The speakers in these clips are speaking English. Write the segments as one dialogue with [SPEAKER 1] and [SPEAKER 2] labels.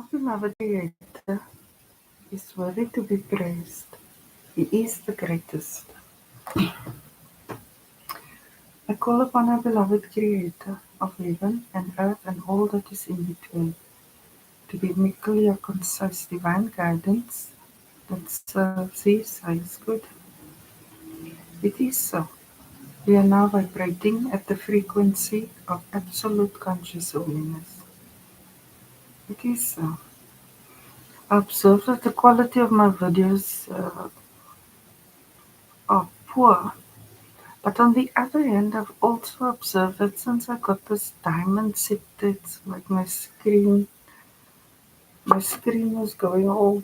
[SPEAKER 1] Our beloved Creator is worthy to be praised. He is the greatest. I call upon our beloved Creator of heaven and earth and all that is in between to give me clear, concise, divine guidance that serves His highest good. It is so. We are now vibrating at the frequency of absolute conscious awareness. It is so. I observe that the quality of my videos are poor. But on the other hand, I've also observed that since I got this diamond set, it's like my screen was going all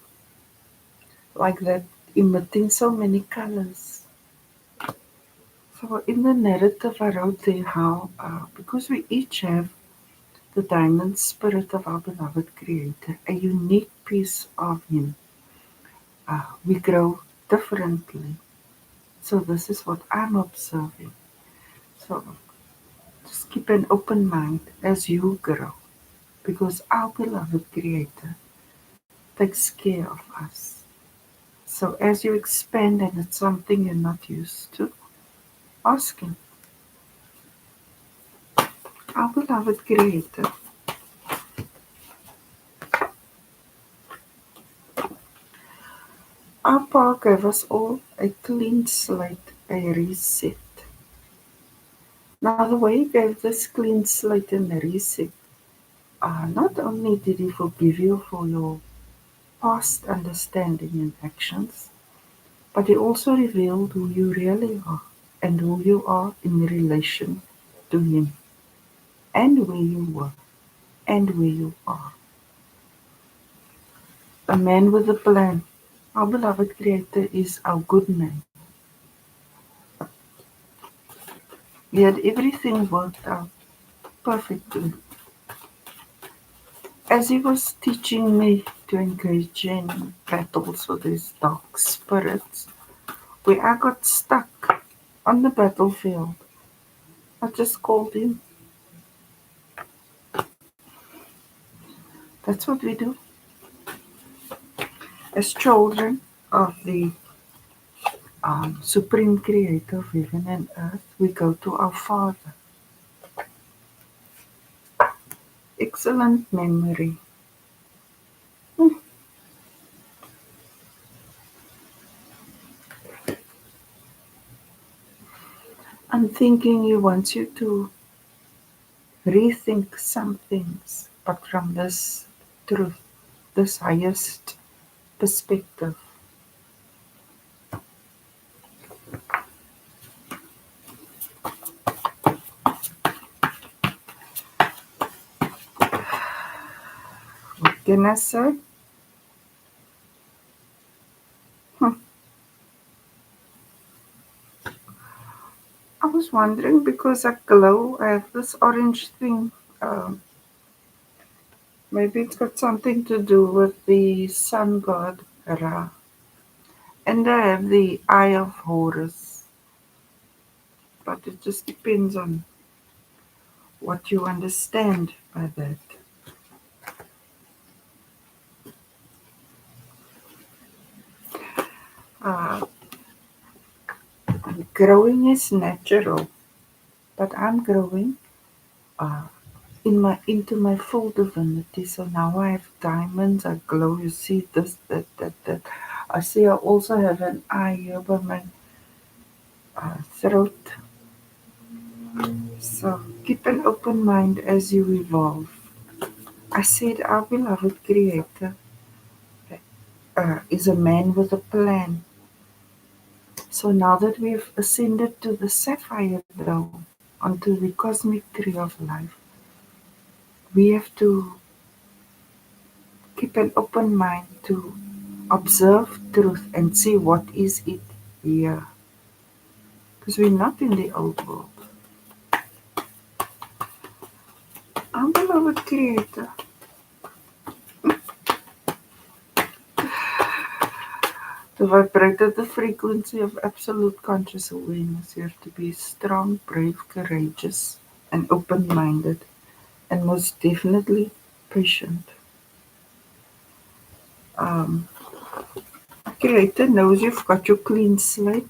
[SPEAKER 1] like that, emitting so many colors. So in the narrative, I wrote there how, because we each have the diamond spirit of our beloved Creator, a unique piece of Him, we grow differently. So this is what I'm observing. So just keep an open mind as you grow, because our beloved Creator takes care of us. So as you expand and it's something you're not used to, ask Him, our beloved Creator, our Papa gave us all a clean slate, a reset. Now the way He gave this clean slate and a reset, not only did He forgive you for your past understanding and actions, but He also revealed who you really are and who you are in relation to Him, and where you were and where you are. A man with a plan. Our beloved Creator is our good man. He had everything worked out perfectly. As He was teaching me to engage in battles with these dark spirits, where I got stuck on the battlefield, I just called Him. That's what we do. As children of the Supreme Creator of heaven and earth, we go to our Father. Excellent memory. I'm thinking He wants you to rethink some things, but from this truth, this highest perspective. What can I say? Hmm. I was wondering because I glow, I have this orange thing. Um, Maybe it's got something to do with the sun god Ra. And I have the eye of Horus. But it just depends on what you understand by that. Uh, Growing is natural, but I'm growing uh, into my full divinity. So now I have diamonds, I glow. You see this, that. I see I also have an eye here by my throat. So keep an open mind as you evolve. I said our beloved Creator is a man with a plan. So now that we've ascended to the sapphire dome, onto the cosmic tree of life, we have to keep an open mind to observe truth and see what is it here. Because we're not in the old world. Our beloved Creator, to vibrate at the frequency of absolute conscious awareness, you have to be strong, brave, courageous, and open-minded, and most definitely patient. Um, Creator knows you've got your clean slate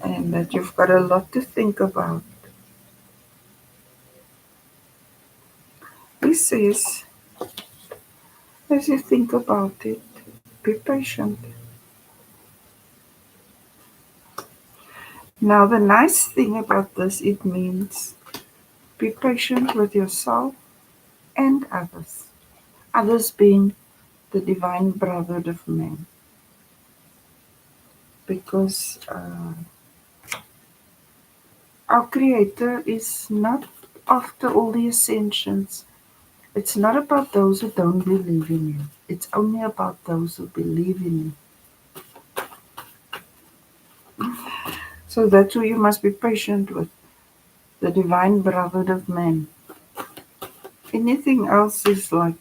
[SPEAKER 1] and that you've got a lot to think about. He says, as you think about it, be patient. Now, the nice thing about this, it means be patient with yourself and others. Others being the divine brotherhood of men. Because our Creator is not after all the ascensions. It's not about those who don't believe in Him. It's only about those who believe in Him. So that's who you must be patient with, the divine brotherhood of man. Anything else is like,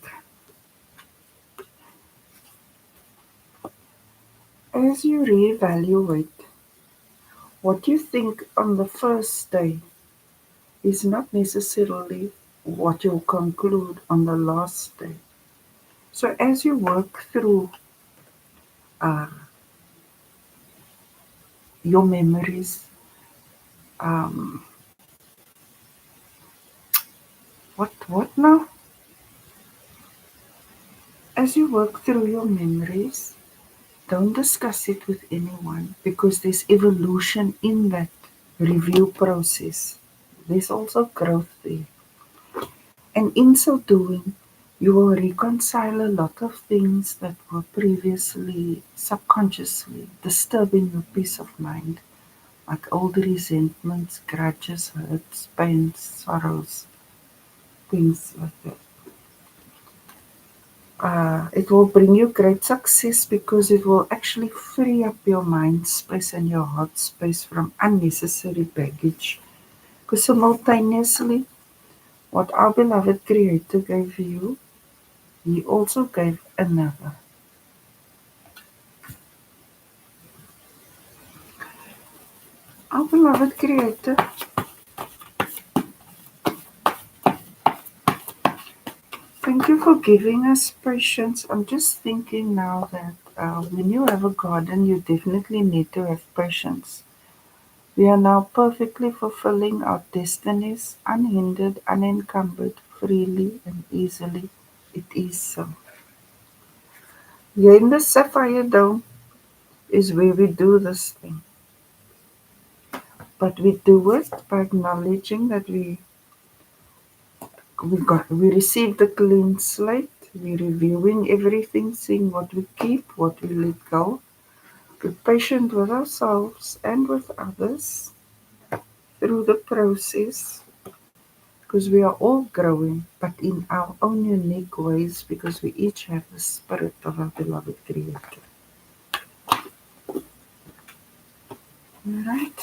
[SPEAKER 1] as you reevaluate, what you think on the first day is not necessarily what you'll conclude on the last day. So as you work through uh, your memories, um, what now? As you work through your memories, don't discuss it with anyone because there's evolution in that review process. There's also growth there. And in so doing, you will reconcile a lot of things that were previously subconsciously disturbing your peace of mind, like old resentments, grudges, hurts, pains, sorrows, things like that. It will bring you great success because it will actually free up your mind space and your heart space from unnecessary baggage. Because simultaneously, what our beloved Creator gave you, He also gave another. Our beloved Creator, thank you for giving us patience. I'm just thinking now that when you have a garden, you definitely need to have patience. We are now perfectly fulfilling our destinies, unhindered, unencumbered, freely and easily. It is so. Here in the Sapphire Dome is where we do this thing. But we do it by acknowledging that we received a clean slate. We're reviewing everything, seeing what we keep, what we let go. Be patient with ourselves and with others through the process because we are all growing, but in our own unique ways because we each have the spirit of our beloved Creator. Alright.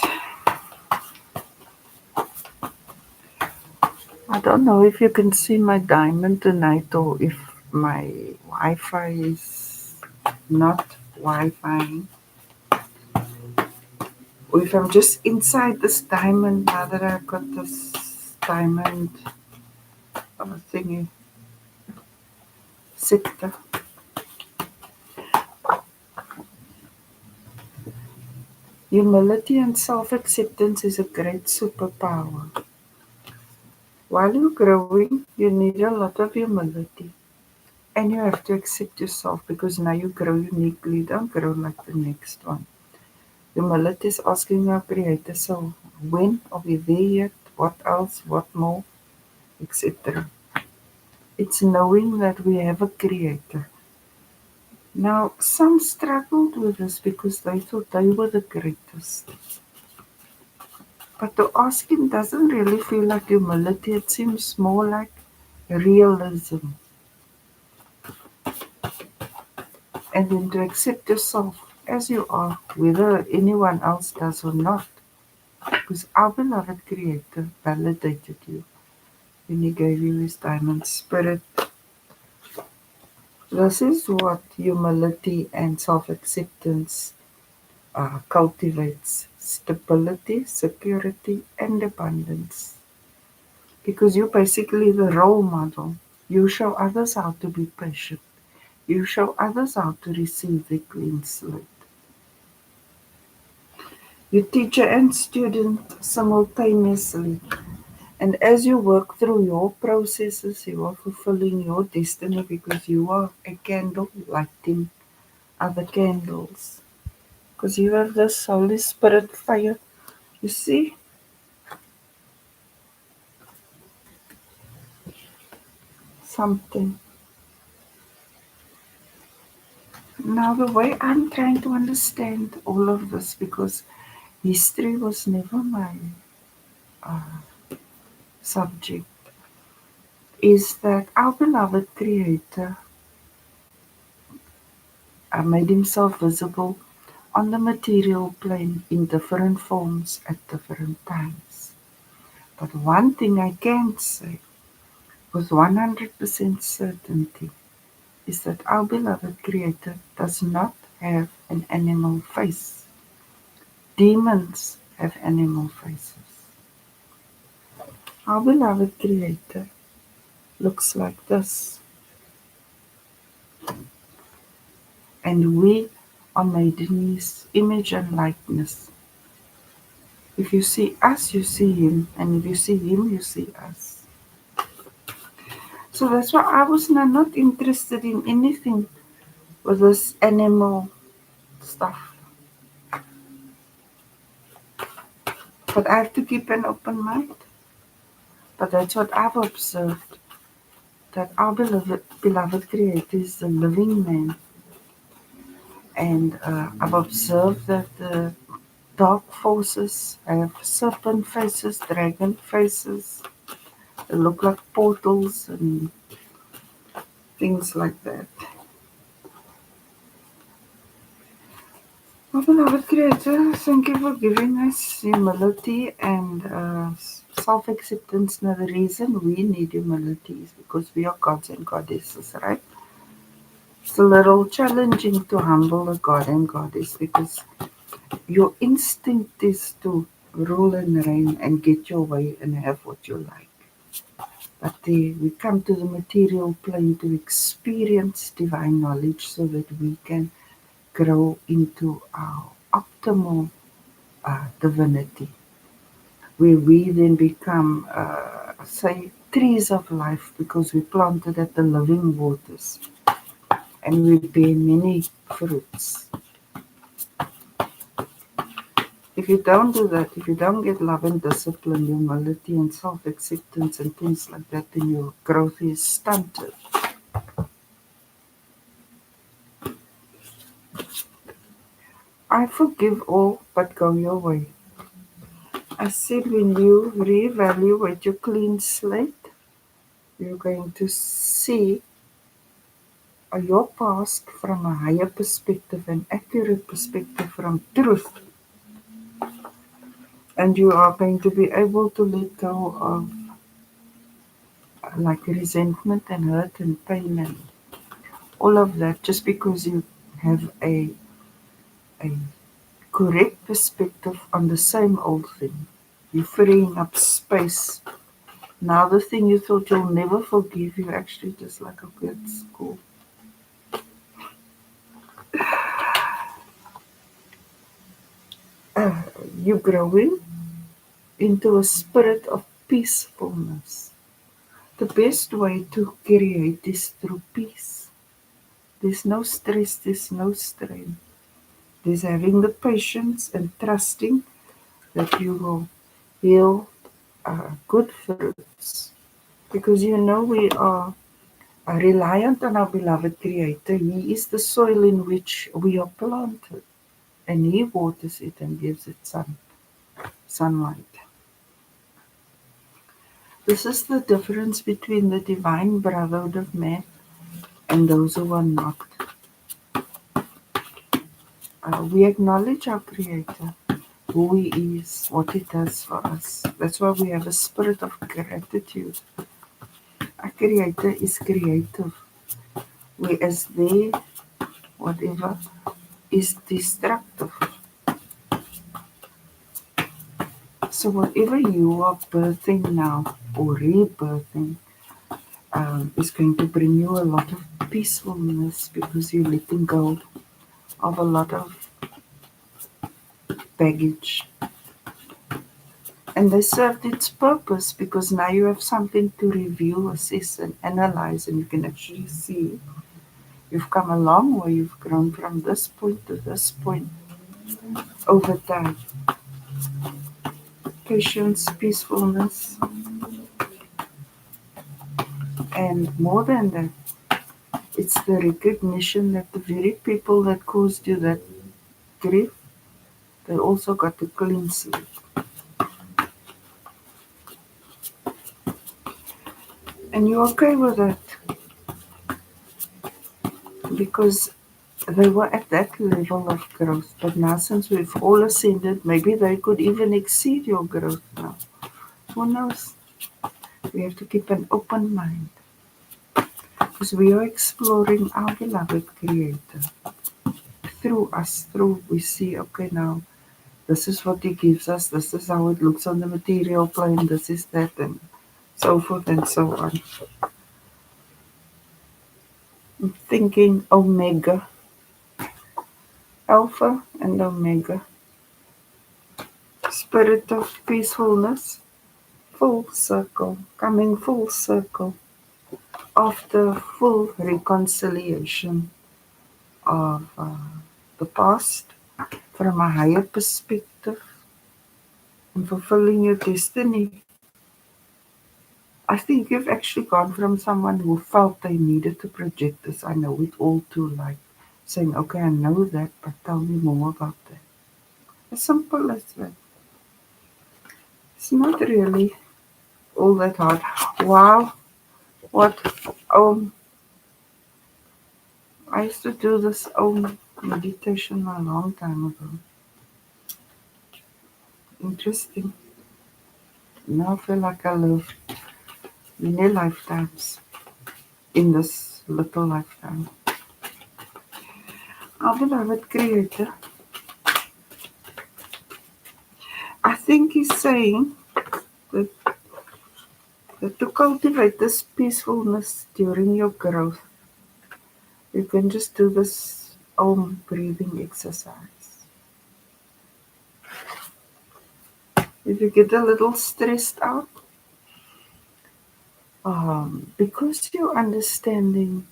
[SPEAKER 1] I don't know if you can see my diamond tonight or if my Wi-Fi is not Wi-Fi. Or if I'm just inside this diamond now that I've got this diamond thingy scepter. Humility and self-acceptance is a great superpower. While you're growing, you need a lot of humility. And you have to accept yourself because now you grow uniquely. Don't grow like the next one. Humility is asking our Creator, so when are we there yet? What else? What more? Etc. It's knowing that we have a Creator. Now, some struggled with this because they thought they were the greatest. But to ask Him doesn't really feel like humility, it seems more like realism. And then to accept yourself as you are, whether anyone else does or not. Because our beloved Creator validated you when He gave you His diamond spirit. This is what humility and self-acceptance cultivates: stability, security, and abundance. Because you're basically the role model. You show others how to be patient. You show others how to receive the clean slate. You teacher and student simultaneously. And as you work through your processes, you are fulfilling your destiny because you are a candle lighting other candles. Because you have this Holy Spirit fire. You see? Something. Now, the way I'm trying to understand all of this, because history was never my uh, subject, is that our beloved Creator made himself visible on the material plane in different forms at different times. But one thing I can say with 100% certainty is that our beloved Creator does not have an animal face. Demons have animal faces. Our beloved Creator looks like this, and we are made in His image and likeness. If you see us, you see Him, and if you see Him, you see us. So that's why I was not interested in anything with this animal stuff. But I have to keep an open mind. But that's what I've observed, that our beloved Creator is the living man. And I've observed that the dark forces have serpent faces, dragon faces. They look like portals and things like that. Our beloved Creator, thank you for giving us humility and self acceptance. Now, the reason we need humility is because we are gods and goddesses, right? It's a little challenging to humble a god and goddess because your instinct is to rule and reign and get your way and have what you like. But we come to the material plane to experience divine knowledge so that we can grow into our optimal divinity, where we then become, say, trees of life because we planted at the living waters and we bear many fruits. If you don't do that, if you don't get love and discipline, humility and self-acceptance and things like that, then your growth is stunted. I forgive all, but go your way. I said when you reevaluate your clean slate, you're going to see your past from a higher perspective, an accurate perspective from truth. And you are going to be able to let go of like resentment and hurt and pain and all of that just because you have a correct perspective on the same old thing. You're freeing up space. Now the thing you thought you'll never forgive, you actually just like, okay, it's cool. You're growing into a spirit of peacefulness. The best way to create is through peace. There's no stress, there's no strain. There's having the patience and trusting that you will yield good fruits. Because we are reliant on our beloved Creator. He is the soil in which we are planted, and He waters it and gives it sunlight. This is the difference between the divine brotherhood of man and those who are not. We acknowledge our Creator, who He is, what He does for us. That's why we have a spirit of gratitude. Our Creator is creative, whereas they, whatever, is destructive. So whatever you are birthing now or rebirthing is going to bring you a lot of peacefulness because you're letting go of a lot of baggage. And they served its purpose because now you have something to review, assess, and analyze, and you can actually see you've come a long way, you've grown from this point to this point over time. Patience, peacefulness, and more than that, it's the recognition that the very people that caused you that grief, they also got a clean slate. And you're okay with that because they were at that level of growth. But now, since we've all ascended, maybe they could even exceed your growth now. Who knows? We have to keep an open mind because we are exploring our beloved Creator. Through us, through we see, okay, now this is what He gives us, this is how it looks on the material plane, this is that, and so forth and so on. I'm thinking Omega, Alpha and Omega, spirit of peacefulness, full circle, coming full circle after full reconciliation of the past from a higher perspective and fulfilling your destiny. I think you've actually gone from someone who felt they needed to project this. I know it all too, like saying, okay, I know that, but tell me more about that. As simple as that. It's not really all that hard. Wow, what? Oh, I used to do this meditation a long time ago. Interesting. Now I feel like I live many lifetimes in this little lifetime. Our beloved Creator, I think He's saying that, that to cultivate this peacefulness during your growth, you can just do this breathing exercise. If you get a little stressed out, because you're understanding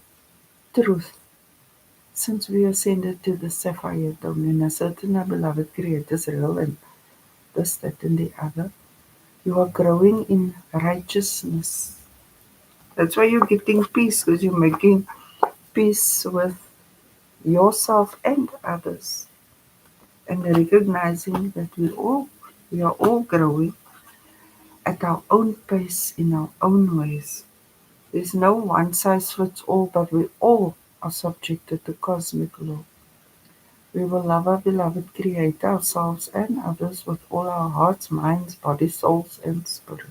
[SPEAKER 1] truth, since we ascended to the sapphire dome and a certain our beloved Creator's real and this, that, and the other, you are growing in righteousness. That's why you're getting peace, because you're making peace with yourself and others, and recognizing that we are all growing at our own pace in our own ways. There's no one size fits all, but we all are subjected to cosmic law. We will love our beloved Creator, ourselves and others with all our hearts, minds, bodies, souls, and spirits.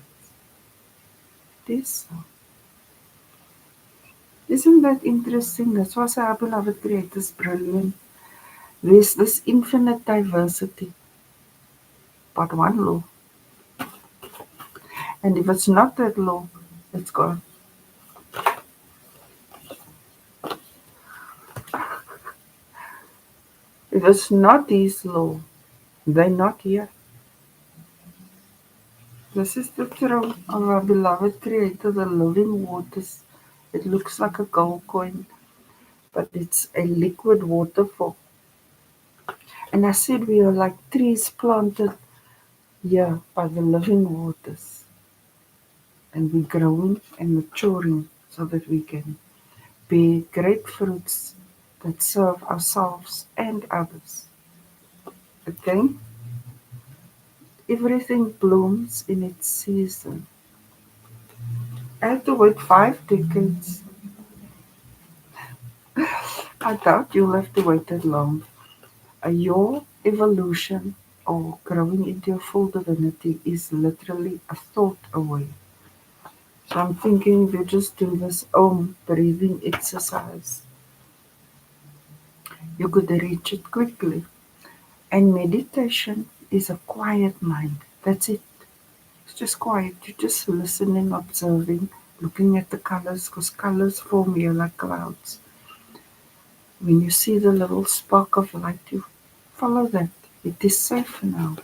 [SPEAKER 1] It is so. Isn't that interesting? That's why our beloved Creator is brilliant. There's this infinite diversity, but one law. And if it's not that law, it's gone. If it's not His law, they're not here. This is the throne of our beloved Creator, the living waters. It looks like a gold coin, but it's a liquid waterfall. And I said we are like trees planted here by the living waters. And we're growing and maturing so that we can bear great fruits that serve ourselves and others. Again, everything blooms in its season. I had to wait 5 decades. I doubt you'll have to wait that long. Your evolution or growing into your full divinity is literally a thought away. So I'm thinking if you just do this breathing exercise, you could reach it quickly. And meditation is a quiet mind. That's it. It's just quiet. You're just listening, observing, looking at the colors, because colors form here like clouds. When you see the little spark of light, you follow that. It is safe now.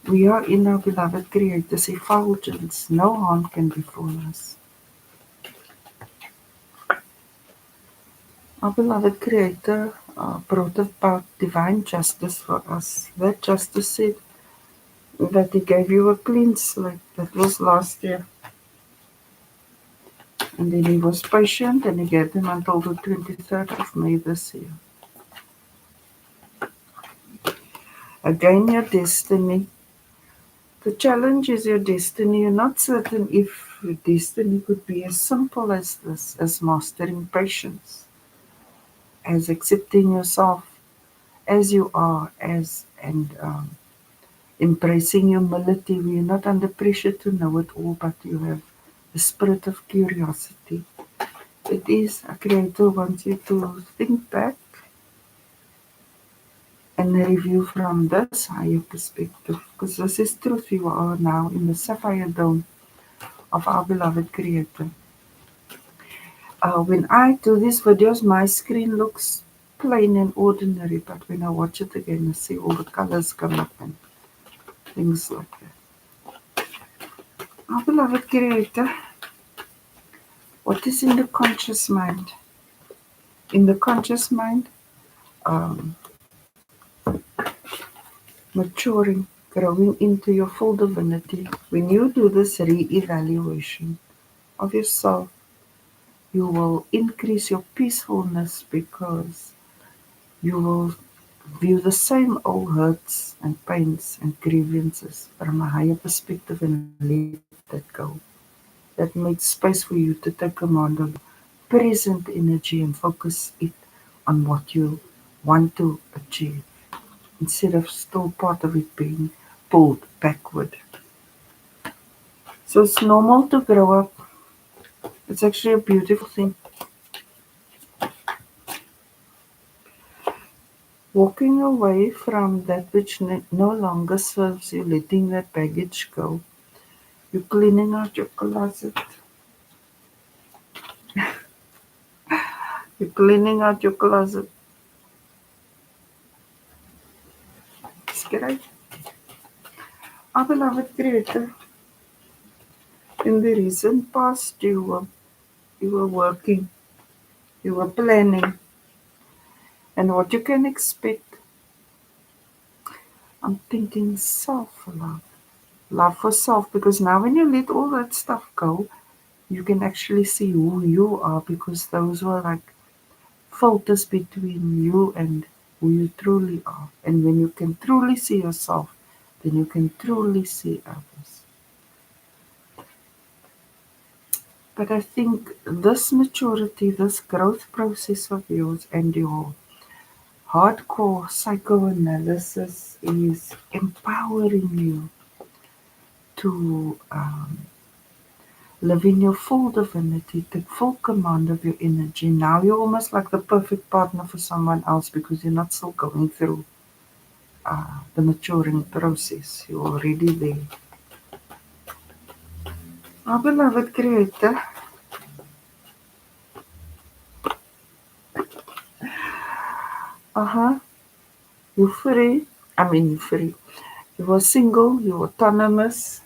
[SPEAKER 1] We are in our beloved Creator's effulgence. No harm can befall us. Our beloved Creator brought about divine justice for us. That justice said that He gave you a clean slate. That was last year. And then He was patient and He gave them until the 23rd of May this year. Again, your destiny. The challenge is your destiny. You're not certain if your destiny could be as simple as this, as mastering patience, as accepting yourself as you are, and embracing humility. We are not under pressure to know it all, but you have the spirit of curiosity. It is a Creator wants you to think back and review from this higher perspective, because this is truth. You are now in the sapphire dome of our beloved Creator. When I do these videos, my screen looks plain and ordinary, but when I watch it again, I see all the colors come up and things like that. Our beloved Creator, what is in the conscious mind? In the conscious mind, um, maturing, growing into your full divinity. When you do this re-evaluation of yourself, you will increase your peacefulness, because you will view the same old hurts and pains and grievances from a higher perspective and let that go. That makes space for you to take command of present energy and focus it on what you want to achieve, instead of still part of it being pulled backward. So it's normal to grow up. It's actually a beautiful thing. Walking away from that which no longer serves you, letting that baggage go. You're cleaning out your closet. You're cleaning out your closet. It's great. Our beloved Creator, in the recent past, you were working, you were planning, and what you can expect. I'm thinking self-love, love for self, because now when you let all that stuff go, you can actually see who you are, because those were like filters between you and who you truly are. And when you can truly see yourself, then you can truly see others. But I think this maturity, this growth process of yours and your hardcore psychoanalysis is empowering you to live in your full divinity, take full command of your energy. Now you're almost like the perfect partner for someone else, because you're not still going through the maturing process. You're already there. Our beloved Creator, you're free. I mean, you're free. You are single, you're autonomous,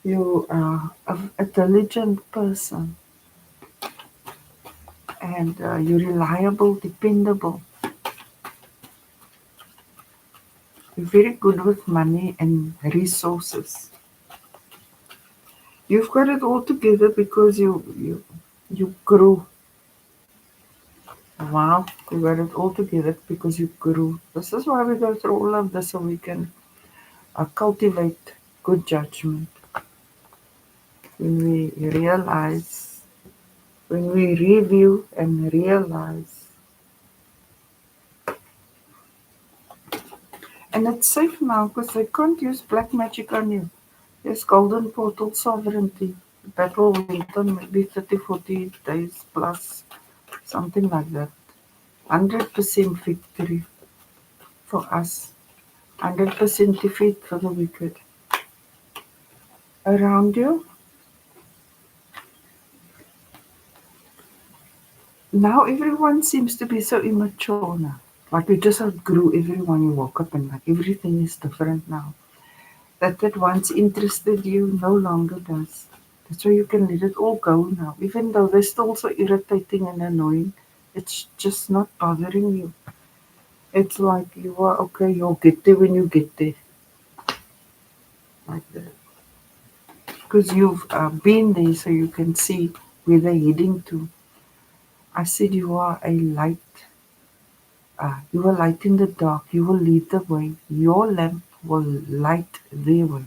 [SPEAKER 1] you are an intelligent person, and you're reliable, dependable. You're very good with money and resources. You've got it all together because you grew. Wow, you got it all together because you grew. This is why we go through all of this, so we can cultivate good judgment. When we realize, when we review and realize, and it's safe now because they can't use black magic on you. There's golden portal sovereignty. The battle went on maybe 30, 40 days plus, something like that. 100% victory for us. 100% defeat for the wicked. Around you, now everyone seems to be so immature now. Like you just outgrew everyone you woke up and like everything is different now. That once interested you no longer does. That's why you can let it all go now. Even though they're still so irritating and annoying, it's just not bothering you. It's like you are okay, you'll get there when you get there. Like that. Because you've been there so you can see where they're heading to. I said you are a light. You are light in the dark. You will lead the way. Your lamp will light their way.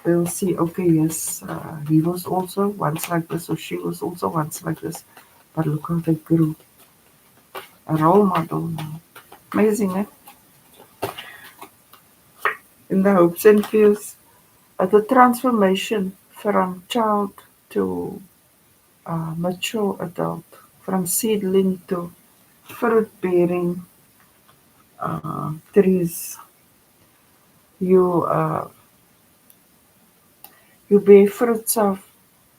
[SPEAKER 1] They'll see, okay, yes, he was also once like this, or she was also once like this. But look how they grew. A role model now. Amazing, eh? In the hopes and fears. The transformation from child to mature adult, from seedling to fruit bearing trees. You you bear fruits of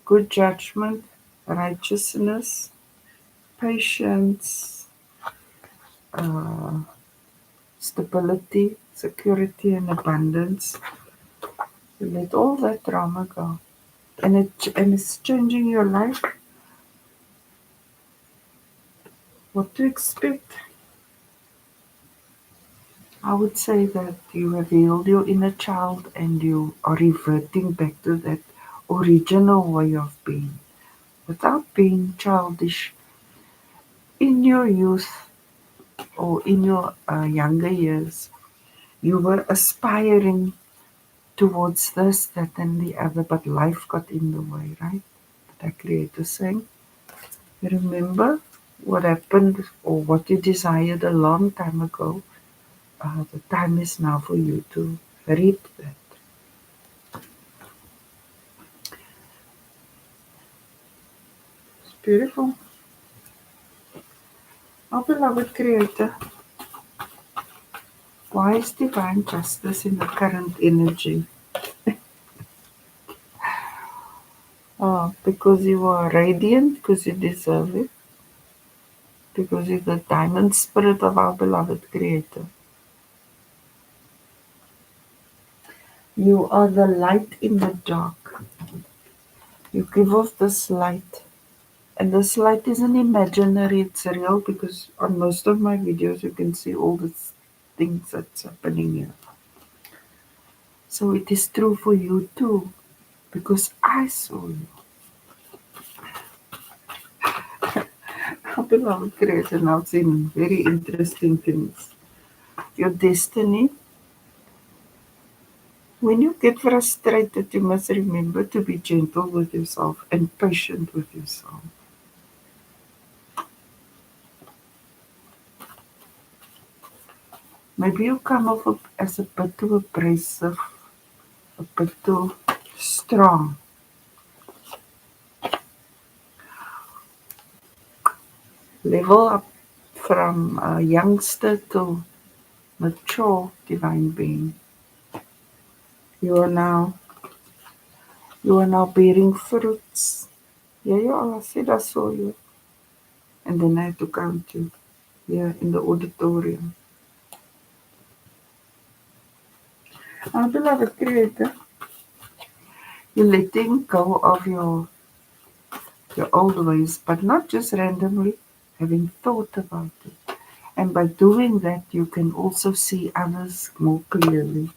[SPEAKER 1] good judgment, righteousness, patience, uh, stability, security, and abundance. You let all that drama go, and it's changing your life. What to expect? I would say that you have healed your inner child, and you are reverting back to that original way of being, without being childish. In your youth or in your younger years, you were aspiring towards this, that, and the other, but life got in the way, right? That creator saying, remember what happened or what you desired a long time ago. The time is now for you to reap that. It's beautiful. Our beloved creator, why is divine justice in the current energy? Because you are radiant, because you deserve it, because you're the diamond spirit of our beloved creator. You are the light in the dark. You give off this light. And this light isn't imaginary, it's real, because on most of my videos you can see all the things that's happening here. So it is true for you too, because I saw you. Our beloved creator now seen very interesting things. Your destiny. When you get frustrated, you must remember to be gentle with yourself and patient with yourself. Maybe you come off as a bit too abrasive, a bit too strong. Level up from a youngster to mature divine being. You are now you are now bearing fruits. Yeah, you are. I said I saw you. And then I had to count you here in the auditorium. Our beloved creator, you're letting go of your old ways, but not just randomly, having thought about it. And by doing that, you can also see others more clearly.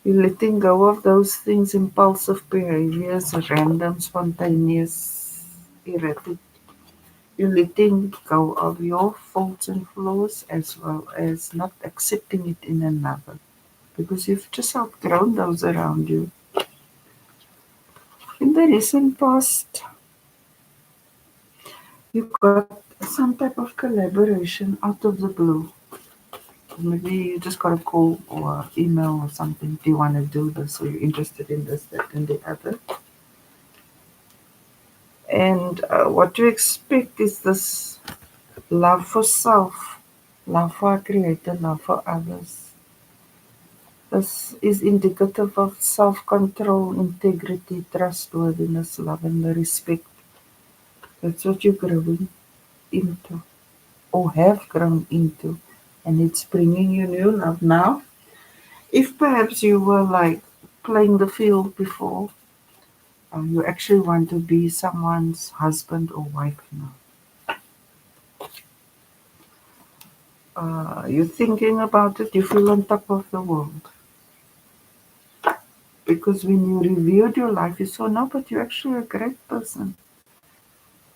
[SPEAKER 1] You're letting go of those things, impulsive behaviors, random, spontaneous, erratic. You're letting go of your faults and flaws as well as not accepting it in another. Because you've just outgrown those around you. In the recent past, you got some type of collaboration out of the blue. Maybe you just got a call or email or something. Do you want to do this? Or you're interested in this, that, and the other? And what you expect is this love for self, love for our creator, love for others. This is indicative of self control, integrity, trustworthiness, love, and the respect That's what you're growing into, or have grown into, and it's bringing you new love now. If perhaps you were like playing the field before, you actually want to be someone's husband or wife now. You're thinking about it, you feel on top of the world. Because when you reviewed your life, you saw, no, but you're actually a great person.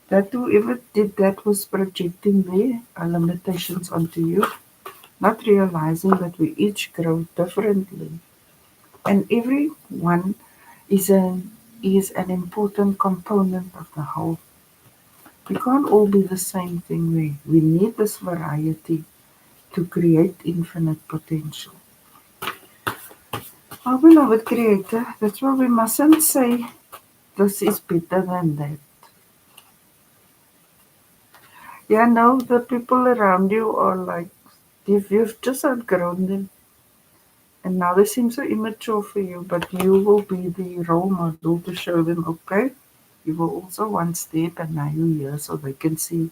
[SPEAKER 1] That whoever did that was projecting their limitations onto you, not realizing that we each grow differently. And everyone is an important component of the whole. We can't all be the same thing. We need this variety to create infinite potential. Our beloved Creator, that's why we mustn't say this is better than that. Yeah, no, the people around you are like, you've just outgrown them. And now they seem so immature for you, but you will be the role model to show them, okay, you were also one step and now you're here so they can see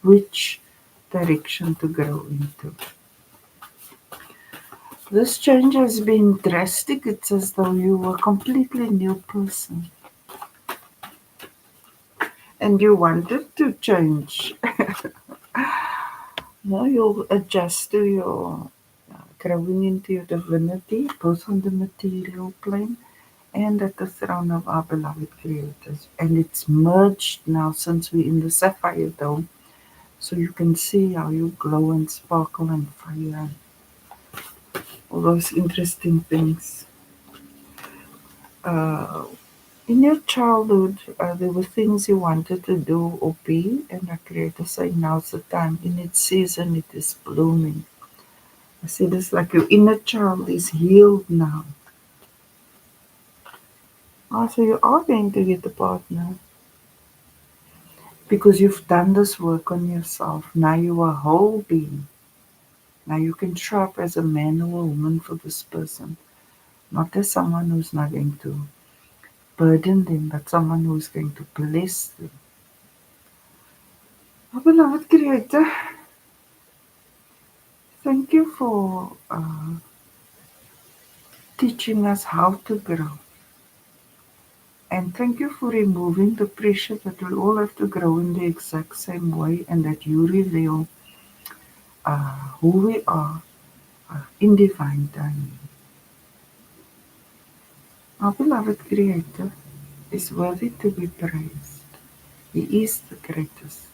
[SPEAKER 1] which direction to grow into. This change has been drastic. It's as though you were a completely new person and you wanted to change. Now you'll adjust to your growing into your divinity, both on the material plane and at the throne of our beloved creators. And it's merged now since we're in the sapphire dome, so you can see how you glow and sparkle and fire and all those interesting things. Uh, in your childhood, there were things you wanted to do or be, and our Creator saying, now's the time. In its season, it is blooming. I see this like your inner child is healed now. So you are going to get a partner because you've done this work on yourself. Now you are a whole being. Now you can show up as a man or a woman for this person, not as someone who's not going to burden them, but someone who's going to bless them. Our beloved Creator, thank you for teaching us how to grow. And thank you for removing the pressure that we all have to grow in the exact same way and that you reveal who we are in divine timing. Our beloved Creator is worthy to be praised. He is the greatest.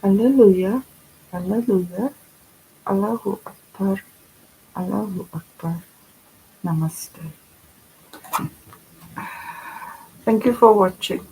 [SPEAKER 1] Hallelujah, Hallelujah, Allahu Akbar, Allahu Akbar. Namaste. Thank you for watching.